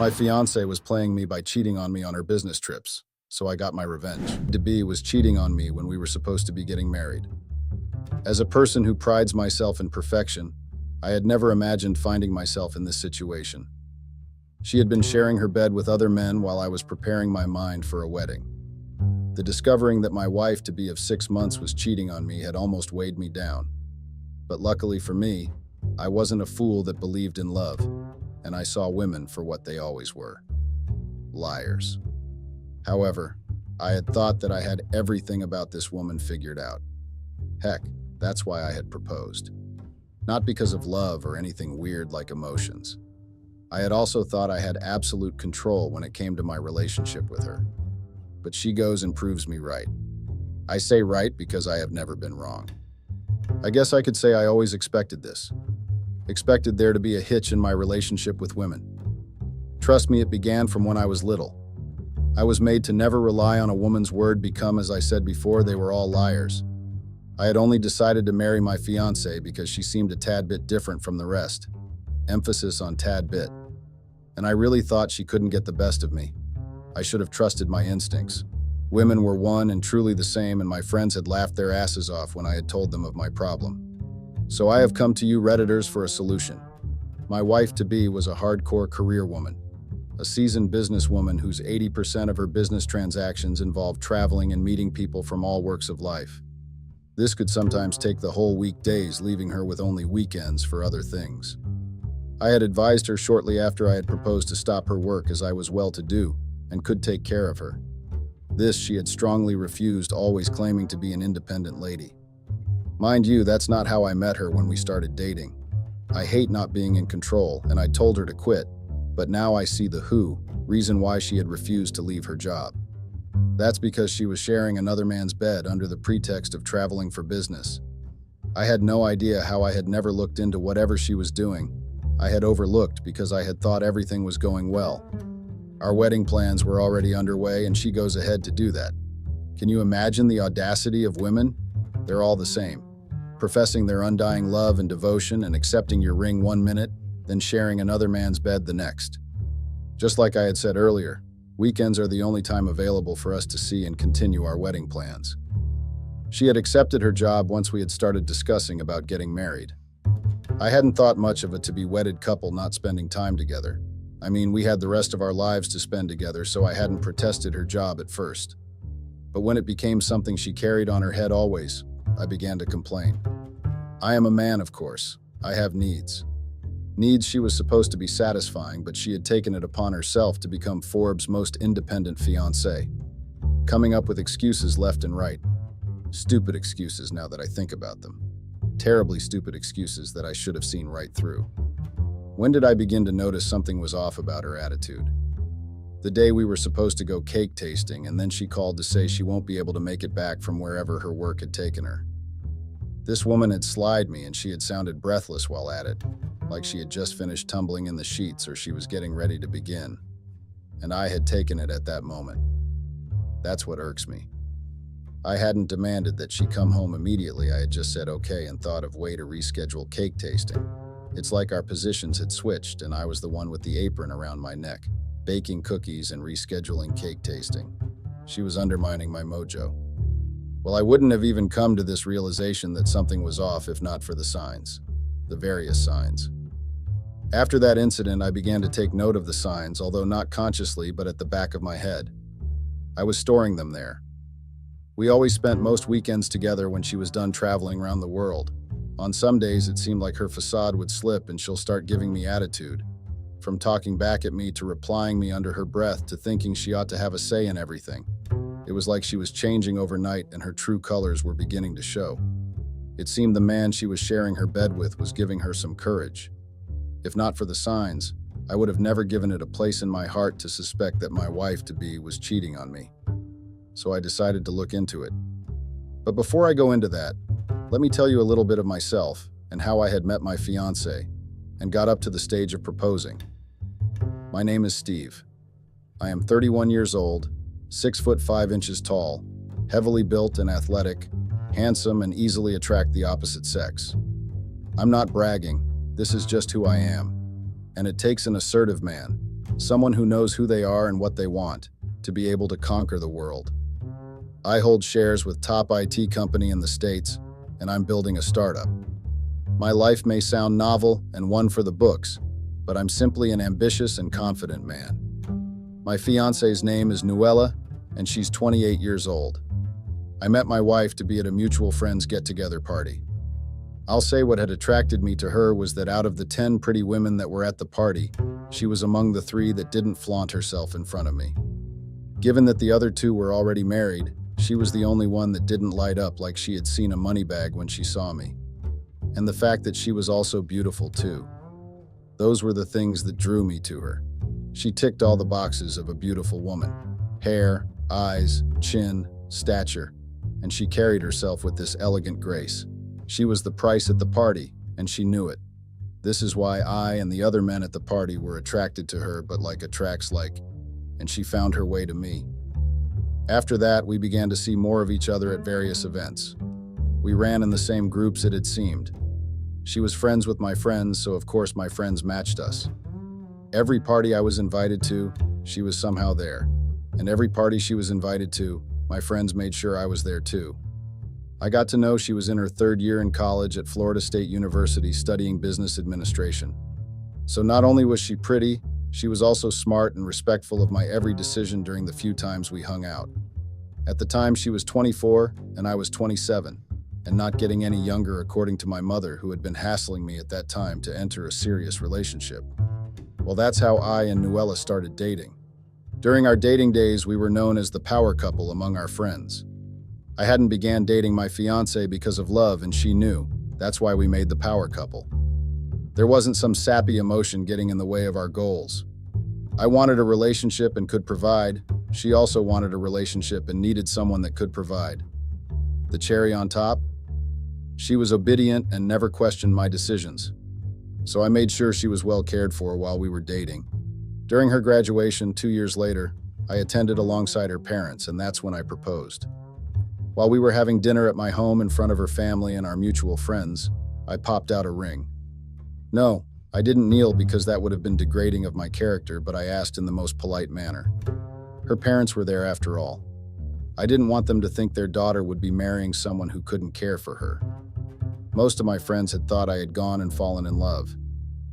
My fiance was playing me by cheating on me on her business trips, so I got my revenge. DB was cheating on me when we were supposed to be getting married. As a person who prides myself in perfection, I had never imagined finding myself in this situation. She had been sharing her bed with other men while I was preparing my mind for a wedding. The discovering that my wife-to-be of 6 months was cheating on me had almost weighed me down. But luckily for me, I wasn't a fool that believed in love, and I saw women for what they always were: liars. However, I had thought that I had everything about this woman figured out. Heck, that's why I had proposed. Not because of love or anything weird like emotions. I had also thought I had absolute control when it came to my relationship with her. But she goes and proves me right. I say right because I have never been wrong. I guess I could say I always expected this. Expected there to be a hitch in my relationship with women. Trust me, it began from when I was little. I was made to never rely on a woman's word because, as I said before, they were all liars. I had only decided to marry my fiancée because she seemed a tad bit different from the rest. Emphasis on tad bit. And I really thought she couldn't get the best of me. I should have trusted my instincts. Women were one and truly the same, and my friends had laughed their asses off when I had told them of my problem. So I have come to you Redditors for a solution. My wife-to-be was a hardcore career woman, a seasoned businesswoman whose 80% of her business transactions involved traveling and meeting people from all walks of life. This could sometimes take the whole weekdays, leaving her with only weekends for other things. I had advised her shortly after I had proposed to stop her work, as I was well-to-do and could take care of her. This she had strongly refused, always claiming to be an independent lady. Mind you, that's not how I met her when we started dating. I hate not being in control, and I told her to quit, but now I see the reason why she had refused to leave her job. That's because she was sharing another man's bed under the pretext of traveling for business. I had no idea how I had never looked into whatever she was doing. I had overlooked because I had thought everything was going well. Our wedding plans were already underway, and she goes ahead to do that. Can you imagine the audacity of women? They're all the same, professing their undying love and devotion and accepting your ring 1 minute, then sharing another man's bed the next. Just like I had said earlier, weekends are the only time available for us to see and continue our wedding plans. She had accepted her job once we had started discussing about getting married. I hadn't thought much of a to-be wedded couple not spending time together. I mean, we had the rest of our lives to spend together, so I hadn't protested her job at first. But when it became something she carried on her head always, I began to complain. I am a man, of course. I have needs. Needs she was supposed to be satisfying, but she had taken it upon herself to become Forbes' most independent fiancé, coming up with excuses left and right. Stupid excuses now that I think about them. Terribly stupid excuses that I should have seen right through. When did I begin to notice something was off about her attitude? The day we were supposed to go cake tasting, and then she called to say she won't be able to make it back from wherever her work had taken her. This woman had slied me, and she had sounded breathless while at it, like she had just finished tumbling in the sheets or she was getting ready to begin. And I had taken it at that moment. That's what irks me. I hadn't demanded that she come home immediately. I had just said okay and thought of way to reschedule cake tasting. It's like our positions had switched, and I was the one with the apron around my neck, baking cookies and rescheduling cake tasting. She was undermining my mojo. Well, I wouldn't have even come to this realization that something was off if not for the signs, the various signs. After that incident, I began to take note of the signs, although not consciously, but at the back of my head. I was storing them there. We always spent most weekends together when she was done traveling around the world. On some days, it seemed like her facade would slip and she'll start giving me attitude. From talking back at me to replying me under her breath to thinking she ought to have a say in everything. It was like she was changing overnight and her true colors were beginning to show. It seemed the man she was sharing her bed with was giving her some courage. If not for the signs, I would have never given it a place in my heart to suspect that my wife-to-be was cheating on me. So I decided to look into it. But before I go into that, let me tell you a little bit of myself and how I had met my fiancée and got up to the stage of proposing. My name is Steve. I am 31 years old, 6 foot 5 inches tall, heavily built and athletic, handsome, and easily attract the opposite sex. I'm not bragging, this is just who I am. And it takes an assertive man, someone who knows who they are and what they want, to be able to conquer the world. I hold shares with top IT company in the States, and I'm building a startup. My life may sound novel and one for the books, but I'm simply an ambitious and confident man. My fiance's name is Nuella, and she's 28 years old. I met my wife to be at a mutual friend's get-together party. I'll say what had attracted me to her was that out of the 10 pretty women that were at the party, she was among the 3 that didn't flaunt herself in front of me. Given that the other 2 were already married, she was the only one that didn't light up like she had seen a money bag when she saw me. And the fact that she was also beautiful too. Those were the things that drew me to her. She ticked all the boxes of a beautiful woman. Hair, eyes, chin, stature, and she carried herself with this elegant grace. She was the price at the party, and she knew it. This is why I and the other men at the party were attracted to her, but like attracts like, and she found her way to me. After that, we began to see more of each other at various events. We ran in the same groups, it had seemed. She was friends with my friends, so of course my friends matched us. Every party I was invited to, she was somehow there. And every party she was invited to, my friends made sure I was there too. I got to know she was in her 3rd year in college at Florida State University studying business administration. So not only was she pretty, she was also smart and respectful of my every decision during the few times we hung out. At the time, she was 24 and I was 27, and not getting any younger according to my mother, who had been hassling me at that time to enter a serious relationship. Well, that's how I and Nuella started dating. During our dating days, we were known as the power couple among our friends. I hadn't began dating my fiancée because of love, and she knew. That's why we made the power couple. There wasn't some sappy emotion getting in the way of our goals. I wanted a relationship and could provide. She also wanted a relationship and needed someone that could provide. The cherry on top? She was obedient and never questioned my decisions. So I made sure she was well cared for while we were dating. During her graduation 2 years later, I attended alongside her parents, and that's when I proposed. While we were having dinner at my home in front of her family and our mutual friends, I popped out a ring. No, I didn't kneel because that would have been degrading of my character, but I asked in the most polite manner. Her parents were there after all. I didn't want them to think their daughter would be marrying someone who couldn't care for her. Most of my friends had thought I had gone and fallen in love.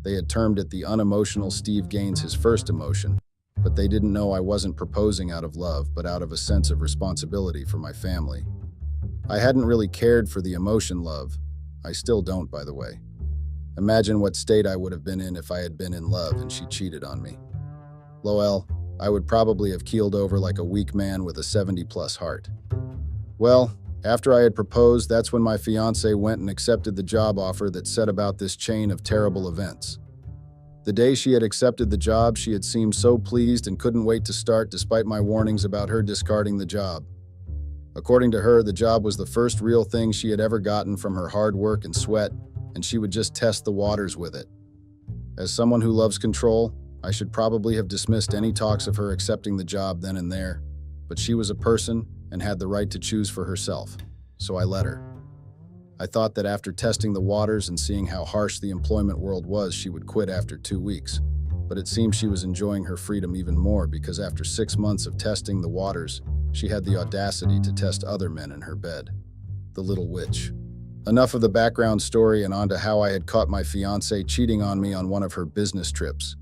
They had termed it the unemotional Steve gains his first emotion, but they didn't know I wasn't proposing out of love, but out of a sense of responsibility for my family. I hadn't really cared for the emotion love. I still don't, by the way. Imagine what state I would have been in if I had been in love and she cheated on me. Lol, I would probably have keeled over like a weak man with a 70-plus heart. Well, after I had proposed, that's when my fiancée went and accepted the job offer that set about this chain of terrible events. The day she had accepted the job, she had seemed so pleased and couldn't wait to start despite my warnings about her discarding the job. According to her, the job was the first real thing she had ever gotten from her hard work and sweat, and she would just test the waters with it. As someone who loves control, I should probably have dismissed any talks of her accepting the job then and there, but she was a person and had the right to choose for herself, so I let her. I thought that after testing the waters and seeing how harsh the employment world was, she would quit after 2 weeks. But it seemed she was enjoying her freedom even more because after 6 months of testing the waters, she had the audacity to test other men in her bed. The little witch. Enough of the background story and on to how I had caught my fiancée cheating on me on one of her business trips.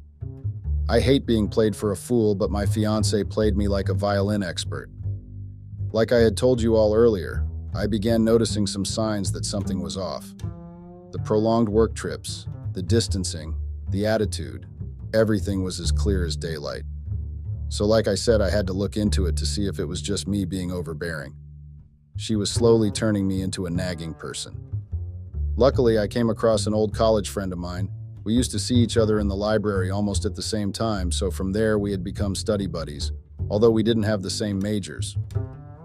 I hate being played for a fool, but my fiancée played me like a violin expert. Like I had told you all earlier, I began noticing some signs that something was off. The prolonged work trips, the distancing, the attitude, everything was as clear as daylight. So like I said, I had to look into it to see if it was just me being overbearing. She was slowly turning me into a nagging person. Luckily, I came across an old college friend of mine. We used to see each other in the library almost at the same time, so from there we had become study buddies, although we didn't have the same majors.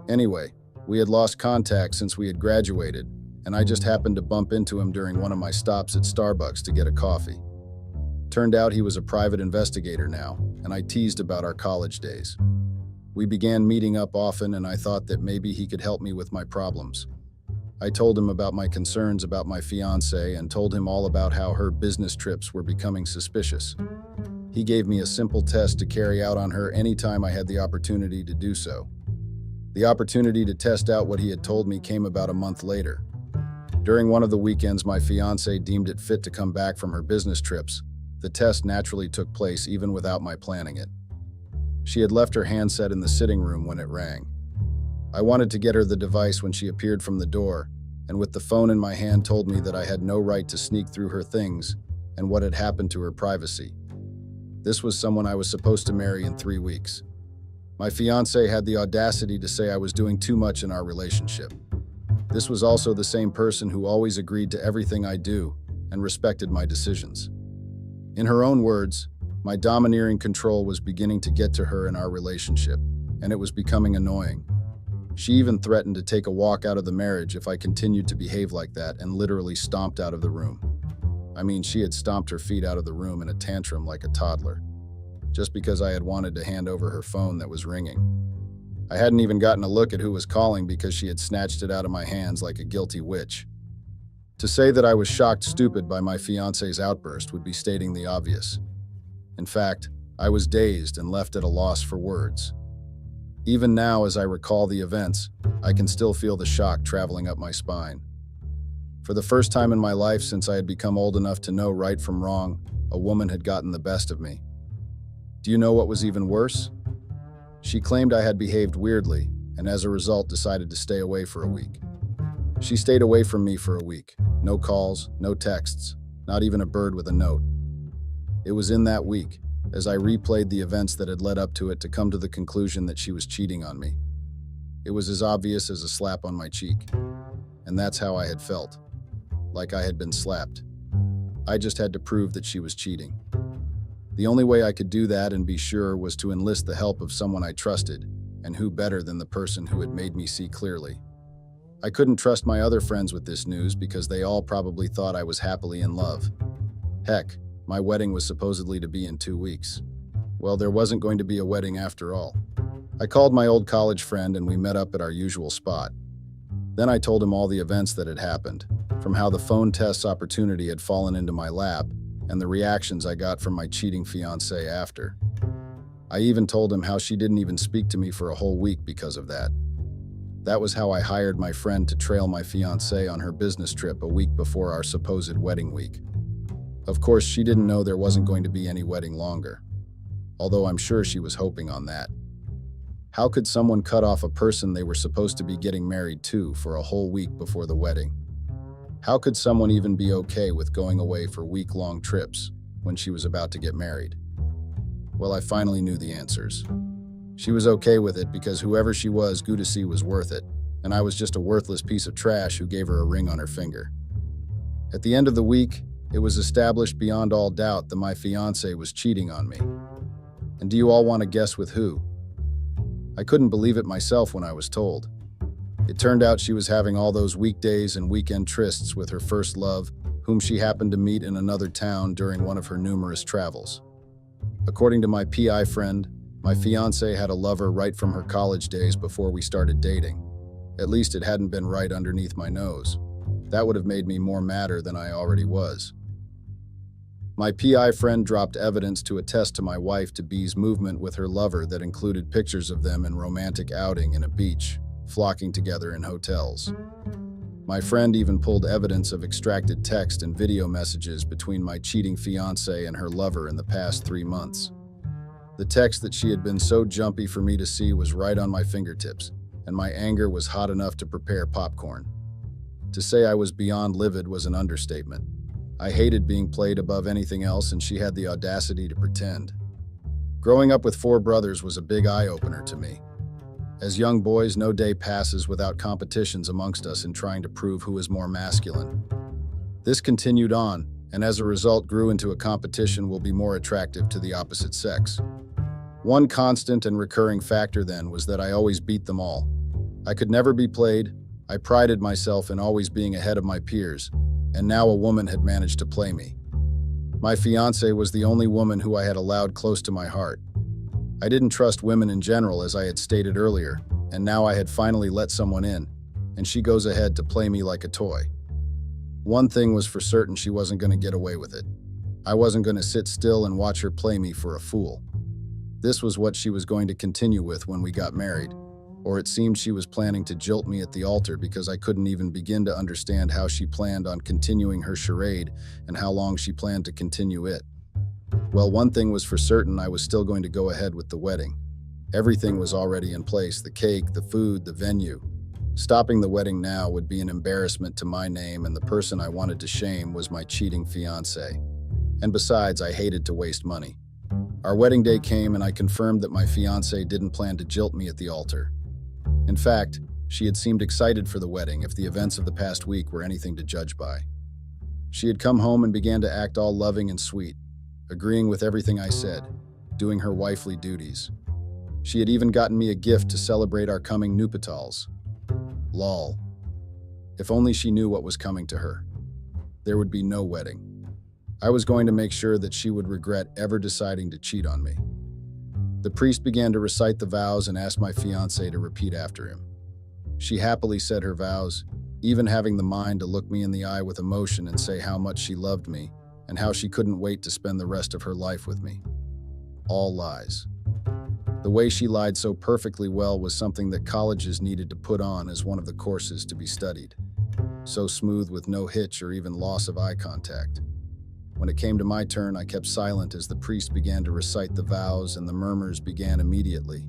Anyway, we had lost contact since we had graduated, and I just happened to bump into him during one of my stops at Starbucks to get a coffee. Turned out he was a private investigator now, and I teased about our college days. We began meeting up often, and I thought that maybe he could help me with my problems. I told him about my concerns about my fiancée and told him all about how her business trips were becoming suspicious. He gave me a simple test to carry out on her anytime I had the opportunity to do so. The opportunity to test out what he had told me came about a month later. During one of the weekends my fiancée deemed it fit to come back from her business trips, the test naturally took place even without my planning it. She had left her handset in the sitting room when it rang. I wanted to get her the device when she appeared from the door, and with the phone in my hand told me that I had no right to sneak through her things and what had happened to her privacy. This was someone I was supposed to marry in 3 weeks. My fiancé had the audacity to say I was doing too much in our relationship. This was also the same person who always agreed to everything I do and respected my decisions. In her own words, my domineering control was beginning to get to her in our relationship, and it was becoming annoying. She even threatened to take a walk out of the marriage if I continued to behave like that and literally stomped out of the room. I mean, she had stomped her feet out of the room in a tantrum like a toddler, just because I had wanted to hand over her phone that was ringing. I hadn't even gotten a look at who was calling because she had snatched it out of my hands like a guilty witch. To say that I was shocked stupid by my fiancé's outburst would be stating the obvious. In fact, I was dazed and left at a loss for words. Even now, as I recall the events, I can still feel the shock traveling up my spine. For the first time in my life since I had become old enough to know right from wrong, a woman had gotten the best of me. Do you know what was even worse? She claimed I had behaved weirdly, and as a result decided to stay away for a week. She stayed away from me for a week. No calls, no texts, not even a bird with a note. It was in that week, as I replayed the events that had led up to it, to come to the conclusion that she was cheating on me. It was as obvious as a slap on my cheek. And that's how I had felt. Like I had been slapped. I just had to prove that she was cheating. The only way I could do that and be sure was to enlist the help of someone I trusted, and who better than the person who had made me see clearly. I couldn't trust my other friends with this news because they all probably thought I was happily in love. Heck, my wedding was supposedly to be in 2 weeks. Well, there wasn't going to be a wedding after all. I called my old college friend and we met up at our usual spot. Then I told him all the events that had happened, from how the phone test's opportunity had fallen into my lap and the reactions I got from my cheating fiancée after. I even told him how she didn't even speak to me for a whole week because of that. That was how I hired my friend to trail my fiancée on her business trip a week before our supposed wedding week. Of course, she didn't know there wasn't going to be any wedding longer, although I'm sure she was hoping on that. How could someone cut off a person they were supposed to be getting married to for a whole week before the wedding? How could someone even be okay with going away for week-long trips when she was about to get married? Well, I finally knew the answers. She was okay with it because whoever she was, Gudasi was worth it, and I was just a worthless piece of trash who gave her a ring on her finger. At the end of the week, it was established beyond all doubt that my fiancé was cheating on me. And do you all want to guess with who? I couldn't believe it myself when I was told. It turned out she was having all those weekdays and weekend trysts with her first love, whom she happened to meet in another town during one of her numerous travels. According to my PI friend, my fiancé had a lover right from her college days before we started dating. At least it hadn't been right underneath my nose. That would have made me more madder than I already was. My PI friend dropped evidence to attest to my wife to B's movement with her lover that included pictures of them in romantic outing in a beach, flocking together in hotels. My friend even pulled evidence of extracted text and video messages between my cheating fiancé and her lover in the past 3 months. The text that she had been so jumpy for me to see was right on my fingertips, and my anger was hot enough to prepare popcorn. To say I was beyond livid was an understatement. I hated being played above anything else, and she had the audacity to pretend. Growing up with 4 brothers was a big eye-opener to me. As young boys, no day passes without competitions amongst us in trying to prove who is more masculine. This continued on, and as a result grew into a competition will be more attractive to the opposite sex. One constant and recurring factor then was that I always beat them all. I could never be played. I prided myself in always being ahead of my peers, and now a woman had managed to play me. My fiancée was the only woman who I had allowed close to my heart. I didn't trust women in general, as I had stated earlier, and now I had finally let someone in, and she goes ahead to play me like a toy. One thing was for certain: she wasn't going to get away with it. I wasn't going to sit still and watch her play me for a fool. This was what she was going to continue with when we got married, or it seemed she was planning to jilt me at the altar because I couldn't even begin to understand how she planned on continuing her charade and how long she planned to continue it. Well, one thing was for certain, I was still going to go ahead with the wedding. Everything was already in place, the cake, the food, the venue. Stopping the wedding now would be an embarrassment to my name, and the person I wanted to shame was my cheating fiancé. And besides, I hated to waste money. Our wedding day came and I confirmed that my fiancé didn't plan to jilt me at the altar. In fact, she had seemed excited for the wedding if the events of the past week were anything to judge by. She had come home and began to act all loving and sweet, agreeing with everything I said, doing her wifely duties. She had even gotten me a gift to celebrate our coming nuptials. Lol. If only she knew what was coming to her. There would be no wedding. I was going to make sure that she would regret ever deciding to cheat on me. The priest began to recite the vows and asked my fiancée to repeat after him. She happily said her vows, even having the mind to look me in the eye with emotion and say how much she loved me and how she couldn't wait to spend the rest of her life with me. All lies. The way she lied so perfectly well was something that colleges needed to put on as one of the courses to be studied. So smooth with no hitch or even loss of eye contact. When it came to my turn, I kept silent as the priest began to recite the vows and the murmurs began immediately.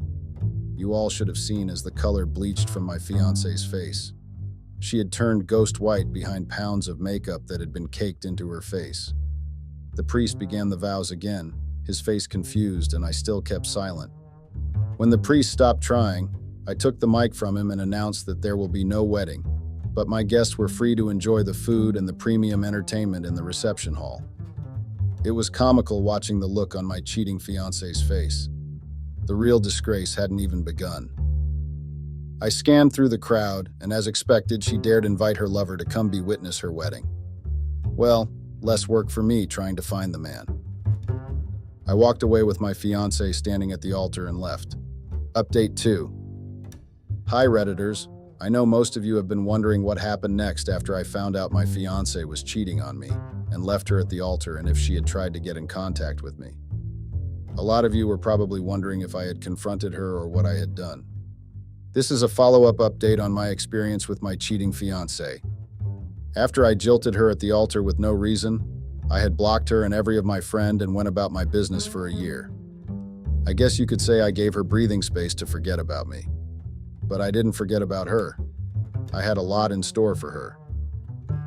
You all should have seen as the color bleached from my fiancée's face. She had turned ghost white behind pounds of makeup that had been caked into her face. The priest began the vows again, his face confused, and I still kept silent. When the priest stopped trying, I took the mic from him and announced that there will be no wedding, but my guests were free to enjoy the food and the premium entertainment in the reception hall. It was comical watching the look on my cheating fiancé's face. The real disgrace hadn't even begun. I scanned through the crowd, and as expected, she dared invite her lover to come be witness her wedding. Well, less work for me trying to find the man. I walked away with my fiancé standing at the altar and left. Update 2. Hi Redditors, I know most of you have been wondering what happened next after I found out my fiancé was cheating on me and left her at the altar and if she had tried to get in contact with me. A lot of you were probably wondering if I had confronted her or what I had done. This is a follow-up update on my experience with my cheating fiancé. After I jilted her at the altar with no reason, I had blocked her and every of my friend and went about my business for a year. I guess you could say I gave her breathing space to forget about me. But I didn't forget about her. I had a lot in store for her.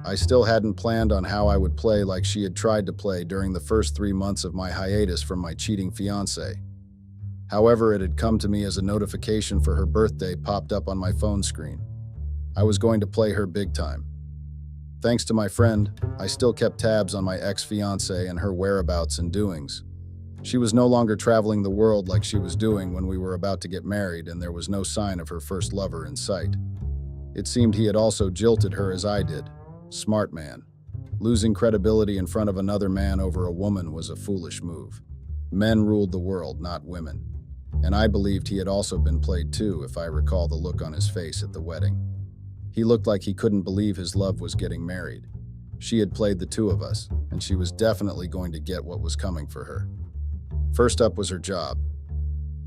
I still hadn't planned on how I would play like she had tried to play during the first 3 months of my hiatus from my cheating fiancé. However, it had come to me as a notification for her birthday popped up on my phone screen. I was going to play her big time. Thanks to my friend, I still kept tabs on my ex-fiancée and her whereabouts and doings. She was no longer traveling the world like she was doing when we were about to get married, and there was no sign of her first lover in sight. It seemed he had also jilted her as I did. Smart man. Losing credibility in front of another man over a woman was a foolish move. Men ruled the world, not women. And I believed he had also been played too, if I recall the look on his face at the wedding. He looked like he couldn't believe his love was getting married. She had played the two of us, and she was definitely going to get what was coming for her. First up was her job.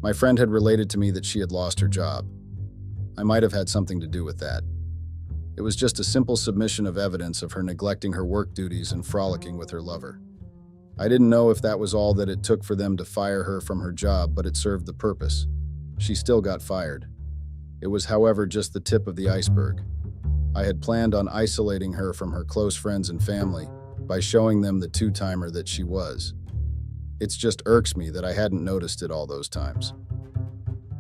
My friend had related to me that she had lost her job. I might have had something to do with that. It was just a simple submission of evidence of her neglecting her work duties and frolicking with her lover. I didn't know if that was all that it took for them to fire her from her job, but it served the purpose. She still got fired. It was, however, just the tip of the iceberg. I had planned on isolating her from her close friends and family by showing them the two-timer that she was. It just irks me that I hadn't noticed it all those times.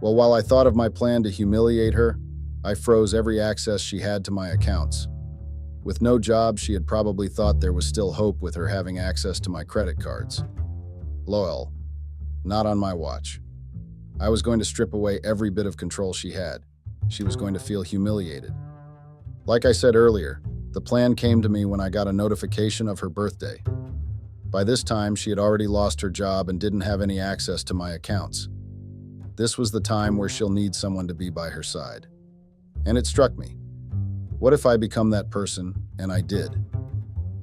Well, while I thought of my plan to humiliate her, I froze every access she had to my accounts. With no job, she had probably thought there was still hope with her having access to my credit cards. Lol. Not on my watch. I was going to strip away every bit of control she had. She was going to feel humiliated. Like I said earlier, the plan came to me when I got a notification of her birthday. By this time, she had already lost her job and didn't have any access to my accounts. This was the time where she'll need someone to be by her side. And it struck me. What if I become that person, and I did?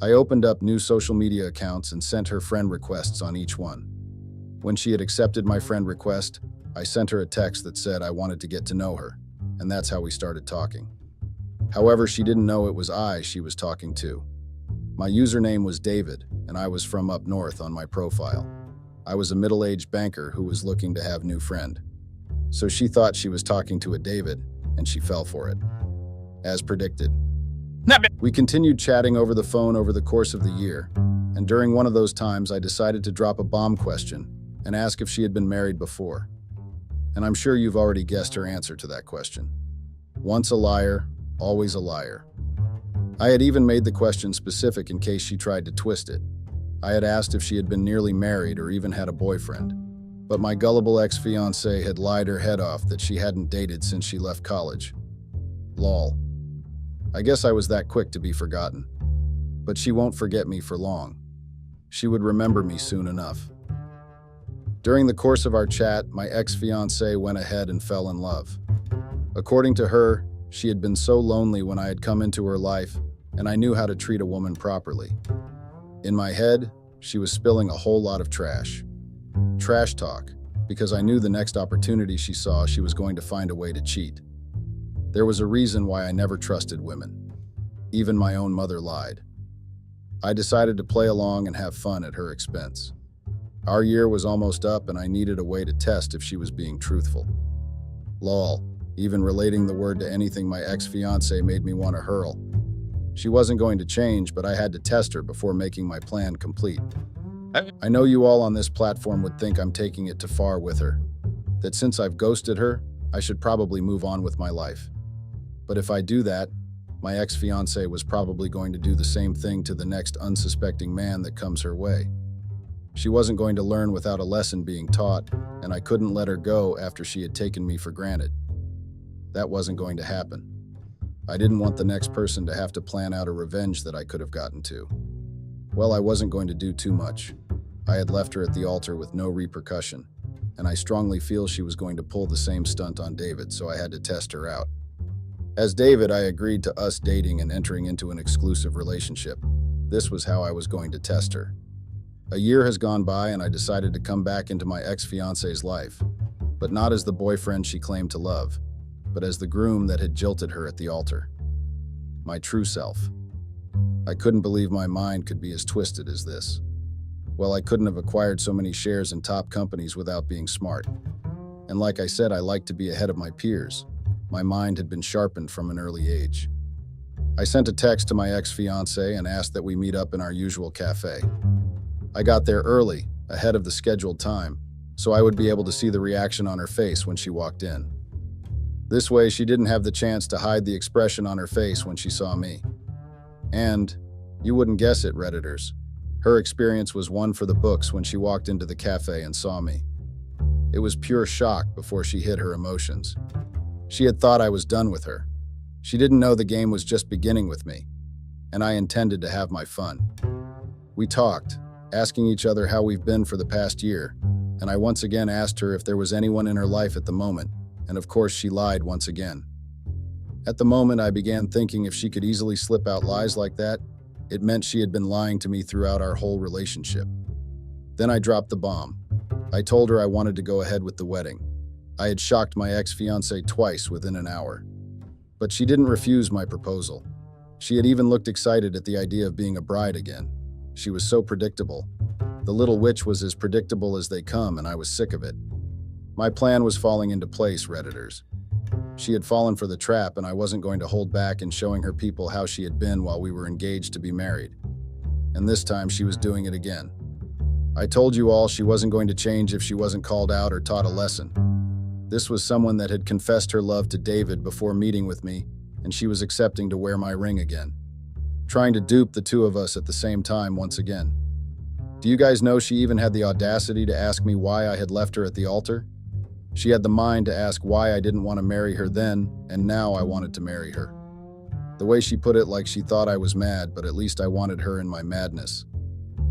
I opened up new social media accounts and sent her friend requests on each one. When she had accepted my friend request, I sent her a text that said I wanted to get to know her, and that's how we started talking. However, she didn't know it was I she was talking to. My username was David, and I was from up north on my profile. I was a middle-aged banker who was looking to have new friend. So she thought she was talking to a David, and she fell for it. As predicted. We continued chatting over the phone over the course of the year, and during one of those times I decided to drop a bomb question and ask if she had been married before. And I'm sure you've already guessed her answer to that question. Once a liar, always a liar. I had even made the question specific in case she tried to twist it. I had asked if she had been nearly married or even had a boyfriend. But my gullible ex-fiancée had lied her head off that she hadn't dated since she left college. Lol. I guess I was that quick to be forgotten. But she won't forget me for long. She would remember me soon enough. During the course of our chat, my ex-fiancée went ahead and fell in love. According to her, she had been so lonely when I had come into her life, and I knew how to treat a woman properly. In my head, she was spilling a whole lot of trash. Trash talk, because I knew the next opportunity she saw, she was going to find a way to cheat. There was a reason why I never trusted women. Even my own mother lied. I decided to play along and have fun at her expense. Our year was almost up and I needed a way to test if she was being truthful. Lol, even relating the word to anything my ex-fiancée made me want to hurl. She wasn't going to change, but I had to test her before making my plan complete. I know you all on this platform would think I'm taking it too far with her, that since I've ghosted her, I should probably move on with my life. But if I do that, my ex-fiancée was probably going to do the same thing to the next unsuspecting man that comes her way. She wasn't going to learn without a lesson being taught, and I couldn't let her go after she had taken me for granted. That wasn't going to happen. I didn't want the next person to have to plan out a revenge that I could have gotten to. Well, I wasn't going to do too much. I had left her at the altar with no repercussion, and I strongly feel she was going to pull the same stunt on David, so I had to test her out. As David, I agreed to us dating and entering into an exclusive relationship. This was how I was going to test her. A year has gone by and I decided to come back into my ex-fiancée's life, but not as the boyfriend she claimed to love, but as the groom that had jilted her at the altar. My true self. I couldn't believe my mind could be as twisted as this. Well, I couldn't have acquired so many shares in top companies without being smart. And like I said, I like to be ahead of my peers. My mind had been sharpened from an early age. I sent a text to my ex-fiancée and asked that we meet up in our usual cafe. I got there early, ahead of the scheduled time, so I would be able to see the reaction on her face when she walked in. This way, she didn't have the chance to hide the expression on her face when she saw me. And, you wouldn't guess it, Redditors, her experience was one for the books when she walked into the cafe and saw me. It was pure shock before she hid her emotions. She had thought I was done with her. She didn't know the game was just beginning with me, and I intended to have my fun. We talked, asking each other how we've been for the past year, and I once again asked her if there was anyone in her life at the moment, and of course she lied once again. At the moment, I began thinking if she could easily slip out lies like that, it meant she had been lying to me throughout our whole relationship. Then I dropped the bomb. I told her I wanted to go ahead with the wedding. I had shocked my ex-fiancée twice within an hour. But she didn't refuse my proposal. She had even looked excited at the idea of being a bride again. She was so predictable. The little witch was as predictable as they come, and I was sick of it. My plan was falling into place, Redditors. She had fallen for the trap, and I wasn't going to hold back in showing her people how she had been while we were engaged to be married. And this time she was doing it again. I told you all she wasn't going to change if she wasn't called out or taught a lesson. This was someone that had confessed her love to David before meeting with me, and she was accepting to wear my ring again. Trying to dupe the two of us at the same time once again. Do you guys know she even had the audacity to ask me why I had left her at the altar? She had the mind to ask why I didn't want to marry her then, and now I wanted to marry her. The way she put it, like she thought I was mad, but at least I wanted her in my madness.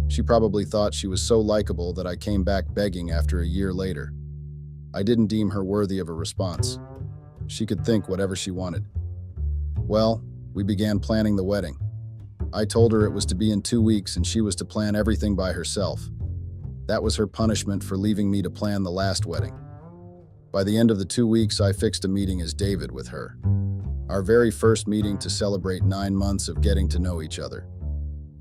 She probably thought she was so likable that I came back begging after a year later. I didn't deem her worthy of a response. She could think whatever she wanted. Well, we began planning the wedding. I told her it was to be in 2 weeks and she was to plan everything by herself. That was her punishment for leaving me to plan the last wedding. By the end of the 2 weeks, I fixed a meeting as David with her. Our very first meeting to celebrate 9 months of getting to know each other.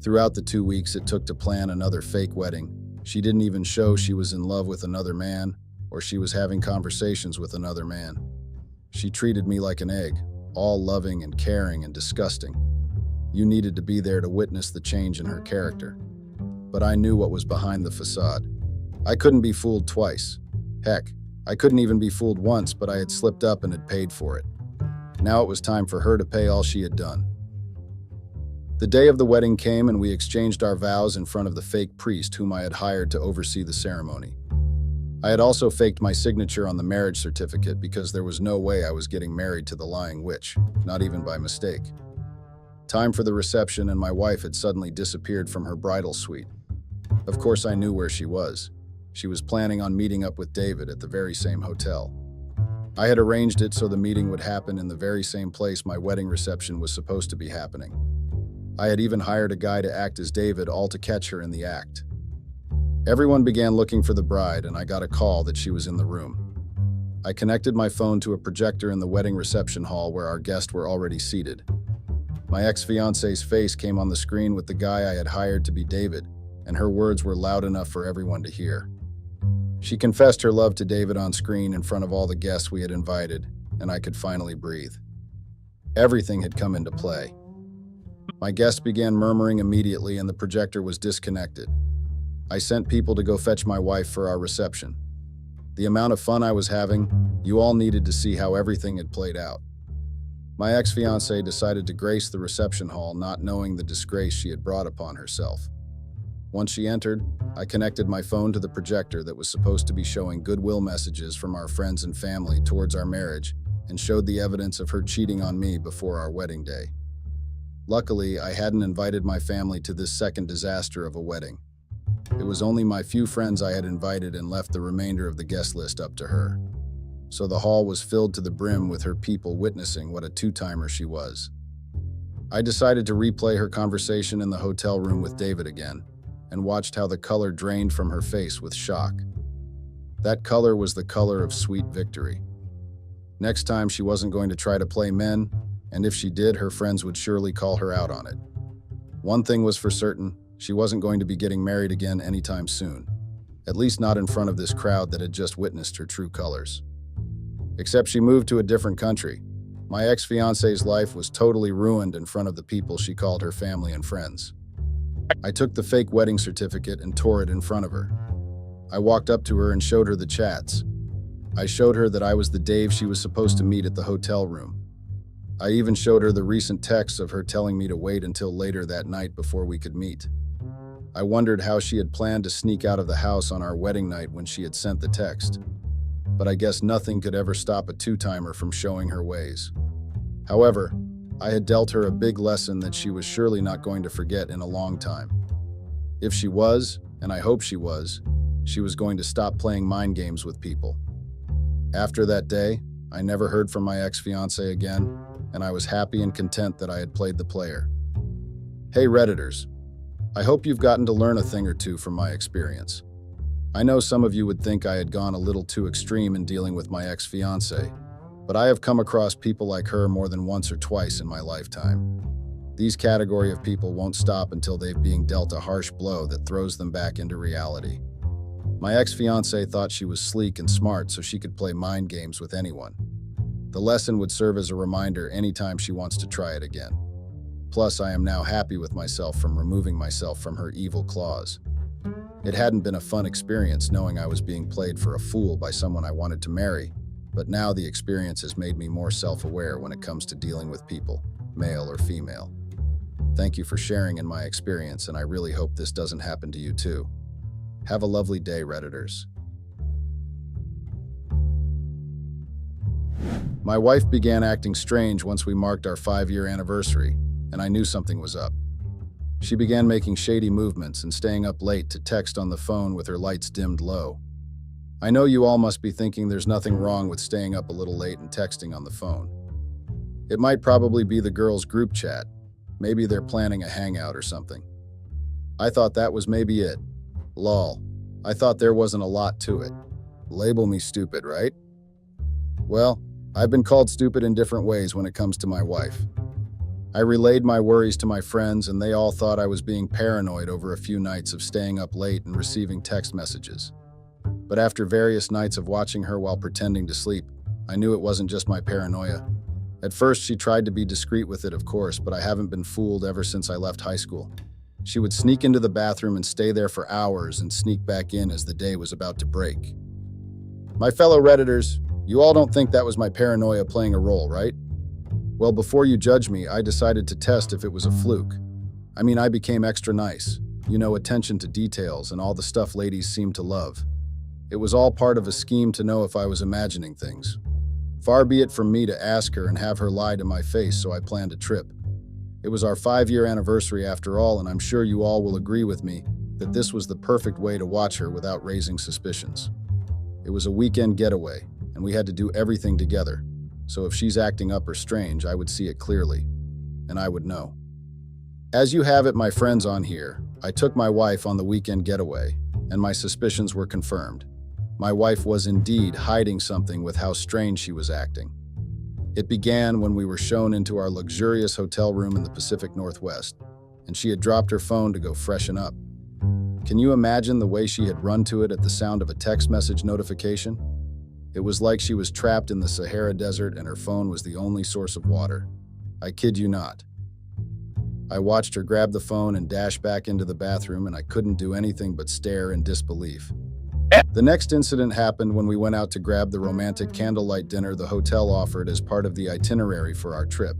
Throughout the 2 weeks it took to plan another fake wedding, she didn't even show she was in love with another man or she was having conversations with another man. She treated me like an egg, all loving and caring and disgusting. You needed to be there to witness the change in her character. But I knew what was behind the facade. I couldn't be fooled twice. Heck, I couldn't even be fooled once, but I had slipped up and had paid for it. Now it was time for her to pay all she had done. The day of the wedding came and we exchanged our vows in front of the fake priest whom I had hired to oversee the ceremony. I had also faked my signature on the marriage certificate because there was no way I was getting married to the lying witch, not even by mistake. Time for the reception and my wife had suddenly disappeared from her bridal suite. Of course I knew where she was. She was planning on meeting up with David at the very same hotel. I had arranged it so the meeting would happen in the very same place my wedding reception was supposed to be happening. I had even hired a guy to act as David, all to catch her in the act. Everyone began looking for the bride and I got a call that she was in the room. I connected my phone to a projector in the wedding reception hall where our guests were already seated. My ex-fiancee's face came on the screen with the guy I had hired to be David, and her words were loud enough for everyone to hear. She confessed her love to David on screen in front of all the guests we had invited, and I could finally breathe. Everything had come into play. My guests began murmuring immediately and the projector was disconnected. I sent people to go fetch my wife for our reception. The amount of fun I was having, you all needed to see how everything had played out. My ex-fiancée decided to grace the reception hall, not knowing the disgrace she had brought upon herself. Once she entered, I connected my phone to the projector that was supposed to be showing goodwill messages from our friends and family towards our marriage and showed the evidence of her cheating on me before our wedding day. Luckily, I hadn't invited my family to this second disaster of a wedding. It was only my few friends I had invited and left the remainder of the guest list up to her. So the hall was filled to the brim with her people witnessing what a two-timer she was. I decided to replay her conversation in the hotel room with David again, and watched how the color drained from her face with shock. That color was the color of sweet victory. Next time she wasn't going to try to play men, and if she did, her friends would surely call her out on it. One thing was for certain, she wasn't going to be getting married again anytime soon, at least not in front of this crowd that had just witnessed her true colors. Except she moved to a different country. My ex-fiancee's life was totally ruined in front of the people she called her family and friends. I took the fake wedding certificate and tore it in front of her. I walked up to her and showed her the chats. I showed her that I was the Dave she was supposed to meet at the hotel room. I even showed her the recent texts of her telling me to wait until later that night before we could meet. I wondered how she had planned to sneak out of the house on our wedding night when she had sent the text. But I guess nothing could ever stop a two-timer from showing her ways. However, I had dealt her a big lesson that she was surely not going to forget in a long time. If she was, and I hope she was going to stop playing mind games with people. After that day, I never heard from my ex-fiancée again, and I was happy and content that I had played the player. Hey Redditors, I hope you've gotten to learn a thing or two from my experience. I know some of you would think I had gone a little too extreme in dealing with my ex-fiancée, but I have come across people like her more than once or twice in my lifetime. These category of people won't stop until they've been dealt a harsh blow that throws them back into reality. My ex-fiancée thought she was sleek and smart so she could play mind games with anyone. The lesson would serve as a reminder anytime she wants to try it again. Plus, I am now happy with myself from removing myself from her evil claws. It hadn't been a fun experience knowing I was being played for a fool by someone I wanted to marry, but now the experience has made me more self-aware when it comes to dealing with people, male or female. Thank you for sharing in my experience, and I really hope this doesn't happen to you too. Have a lovely day, Redditors. My wife began acting strange once we marked our 5-year anniversary, and I knew something was up. She began making shady movements and staying up late to text on the phone with her lights dimmed low. I know you all must be thinking there's nothing wrong with staying up a little late and texting on the phone. It might probably be the girls' group chat, Maybe they're planning a hangout or something. I thought that was maybe it. Lol. I thought there wasn't a lot to it. Label me stupid, right? Well, I've been called stupid in different ways when it comes to my wife. I relayed my worries to my friends, and they all thought I was being paranoid over a few nights of staying up late and receiving text messages. But after various nights of watching her while pretending to sleep, I knew it wasn't just my paranoia. At first, she tried to be discreet with it, of course, but I haven't been fooled ever since I left high school. She would sneak into the bathroom and stay there for hours and sneak back in as the day was about to break. My fellow Redditors, you all don't think that was my paranoia playing a role, right? Well, before you judge me, I decided to test if it was a fluke. I became extra nice. Attention to details and all the stuff ladies seem to love. It was all part of a scheme to know if I was imagining things. Far be it from me to ask her and have her lie to my face, so I planned a trip. It was our 5-year anniversary after all, and I'm sure you all will agree with me that this was the perfect way to watch her without raising suspicions. It was a weekend getaway, and we had to do everything together. So if she's acting up or strange, I would see it clearly, and I would know. As you have it, my friends on here, I took my wife on the weekend getaway, and my suspicions were confirmed. My wife was indeed hiding something with how strange she was acting. It began when we were shown into our luxurious hotel room in the Pacific Northwest, and she had dropped her phone to go freshen up. Can you imagine the way she had run to it at the sound of a text message notification? It was like she was trapped in the Sahara Desert and her phone was the only source of water. I kid you not. I watched her grab the phone and dash back into the bathroom, and I couldn't do anything but stare in disbelief. The next incident happened when we went out to grab the romantic candlelight dinner the hotel offered as part of the itinerary for our trip.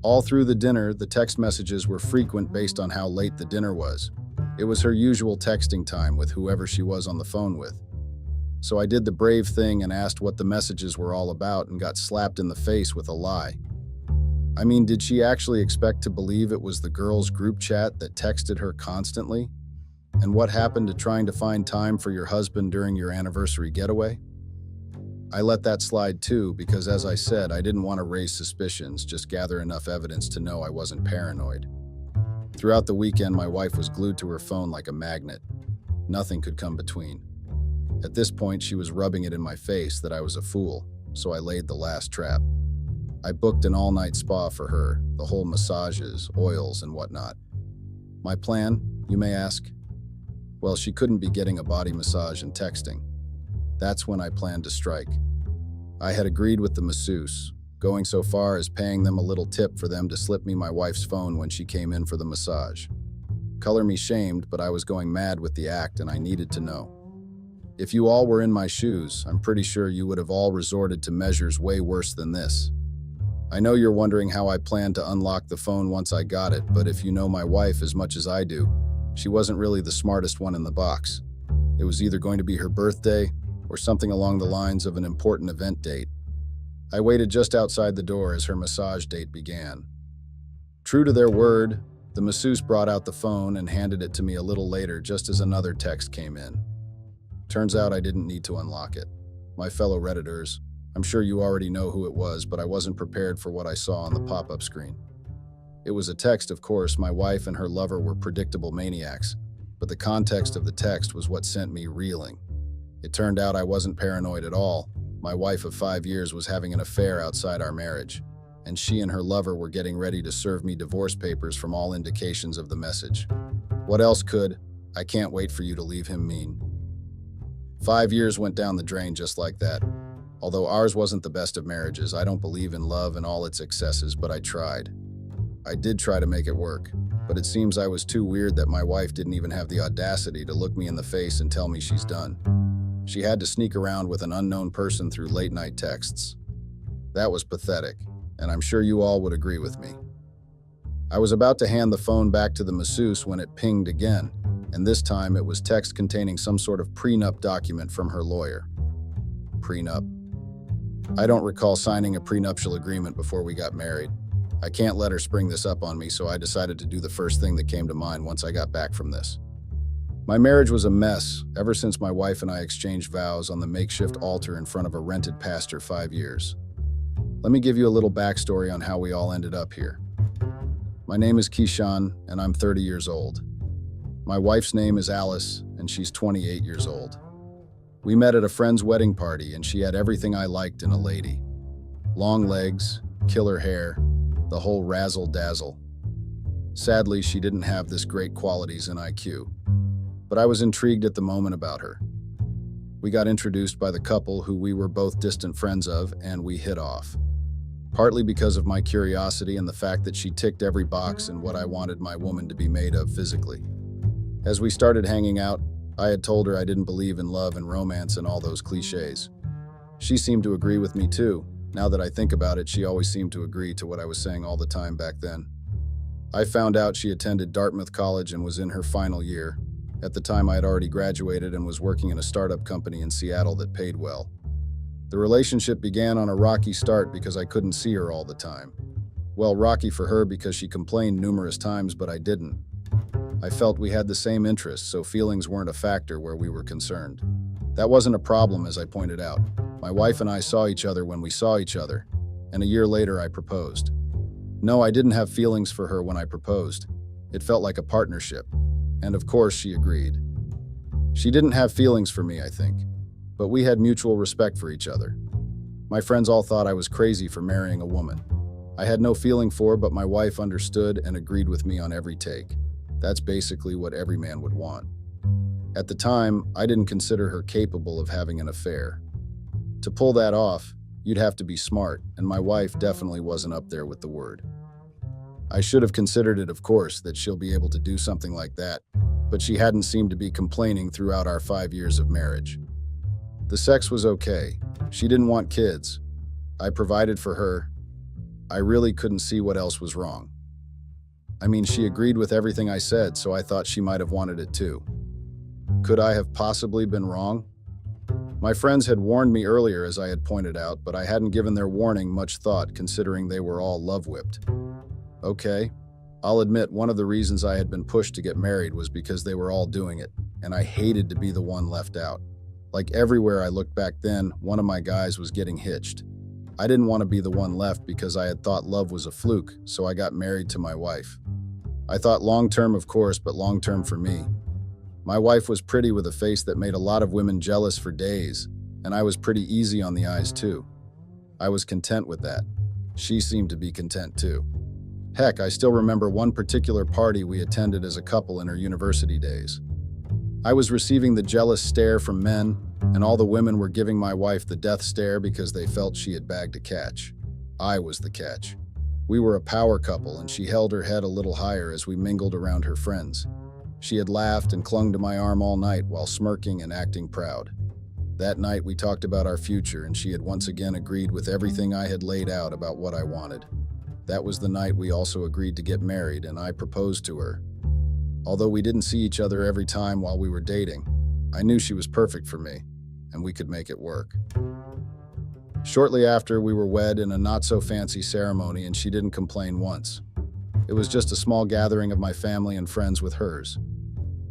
All through the dinner, the text messages were frequent based on how late the dinner was. It was her usual texting time with whoever she was on the phone with. So I did the brave thing and asked what the messages were all about and got slapped in the face with a lie. Did she actually expect to believe it was the girls' group chat that texted her constantly? And what happened to trying to find time for your husband during your anniversary getaway? I let that slide too because, as I said, I didn't want to raise suspicions, just gather enough evidence to know I wasn't paranoid. Throughout the weekend, my wife was glued to her phone like a magnet. Nothing could come between. At this point, she was rubbing it in my face that I was a fool, so I laid the last trap. I booked an all-night spa for her, the whole massages, oils, and whatnot. My plan, you may ask? Well, she couldn't be getting a body massage and texting. That's when I planned to strike. I had agreed with the masseuse, going so far as paying them a little tip for them to slip me my wife's phone when she came in for the massage. Color me shamed, but I was going mad with the act and I needed to know. If you all were in my shoes, I'm pretty sure you would have all resorted to measures way worse than this. I know you're wondering how I planned to unlock the phone once I got it, but if you know my wife as much as I do, she wasn't really the smartest one in the box. It was either going to be her birthday or something along the lines of an important event date. I waited just outside the door as her massage date began. True to their word, the masseuse brought out the phone and handed it to me a little later just as another text came in. Turns out I didn't need to unlock it. My fellow Redditors, I'm sure you already know who it was, but I wasn't prepared for what I saw on the pop-up screen. It was a text, of course. My wife and her lover were predictable maniacs, but the context of the text was what sent me reeling. It turned out I wasn't paranoid at all. My wife of 5 years was having an affair outside our marriage, and she and her lover were getting ready to serve me divorce papers from all indications of the message. What else could? I can't wait for you to leave him mean. 5 years went down the drain just like that. Although ours wasn't the best of marriages, I don't believe in love and all its excesses, but I tried. I did try to make it work, but it seems I was too weird that my wife didn't even have the audacity to look me in the face and tell me she's done. She had to sneak around with an unknown person through late-night texts. That was pathetic, and I'm sure you all would agree with me. I was about to hand the phone back to the masseuse when it pinged again, and this time it was text containing some sort of prenup document from her lawyer. Prenup. I don't recall signing a prenuptial agreement before we got married. I can't let her spring this up on me, so I decided to do the first thing that came to mind once I got back from this. My marriage was a mess ever since my wife and I exchanged vows on the makeshift altar in front of a rented pasture 5 years. Let me give you a little backstory on how we all ended up here. My name is Keyshawn, and I'm 30 years old. My wife's name is Alice, and she's 28 years old. We met at a friend's wedding party, and she had everything I liked in a lady. Long legs, killer hair, the whole razzle-dazzle. Sadly, she didn't have this great qualities in IQ, but I was intrigued at the moment about her. We got introduced by the couple who we were both distant friends of, and we hit off. Partly because of my curiosity and the fact that she ticked every box in what I wanted my woman to be made of physically. As we started hanging out, I had told her I didn't believe in love and romance and all those cliches. She seemed to agree with me too. Now that I think about it, she always seemed to agree to what I was saying all the time back then. I found out she attended Dartmouth College and was in her final year. At the time, I had already graduated and was working in a startup company in Seattle that paid well. The relationship began on a rocky start because I couldn't see her all the time. Well, rocky for her because she complained numerous times, but I didn't. I felt we had the same interests, so feelings weren't a factor where we were concerned. That wasn't a problem, as I pointed out. My wife and I saw each other when we saw each other, and a year later I proposed. No, I didn't have feelings for her when I proposed. It felt like a partnership, and of course she agreed. She didn't have feelings for me, I think, but we had mutual respect for each other. My friends all thought I was crazy for marrying a woman. I had no feeling for her, but my wife understood and agreed with me on every take. That's basically what every man would want. At the time, I didn't consider her capable of having an affair. To pull that off, you'd have to be smart, and my wife definitely wasn't up there with the word. I should have considered it, of course, that she'll be able to do something like that, but she hadn't seemed to be complaining throughout our 5 years of marriage. The sex was okay. She didn't want kids. I provided for her. I really couldn't see what else was wrong. I mean, she agreed with everything I said, so I thought she might have wanted it too. Could I have possibly been wrong? My friends had warned me earlier, as I had pointed out, but I hadn't given their warning much thought considering they were all love-whipped. Okay, I'll admit one of the reasons I had been pushed to get married was because they were all doing it, and I hated to be the one left out. Like everywhere I looked back then, one of my guys was getting hitched. I didn't want to be the one left because I had thought love was a fluke, so I got married to my wife. I thought long-term, of course, but long-term for me. My wife was pretty with a face that made a lot of women jealous for days, and I was pretty easy on the eyes too. I was content with that. She seemed to be content too. Heck, I still remember one particular party we attended as a couple in her university days. I was receiving the jealous stare from men, and all the women were giving my wife the death stare because they felt she had bagged a catch. I was the catch. We were a power couple, and she held her head a little higher as we mingled around her friends. She had laughed and clung to my arm all night while smirking and acting proud. That night we talked about our future, and she had once again agreed with everything I had laid out about what I wanted. That was the night we also agreed to get married, and I proposed to her. Although we didn't see each other every time while we were dating, I knew she was perfect for me, and we could make it work. Shortly after, we were wed in a not-so-fancy ceremony, and she didn't complain once. It was just a small gathering of my family and friends with hers.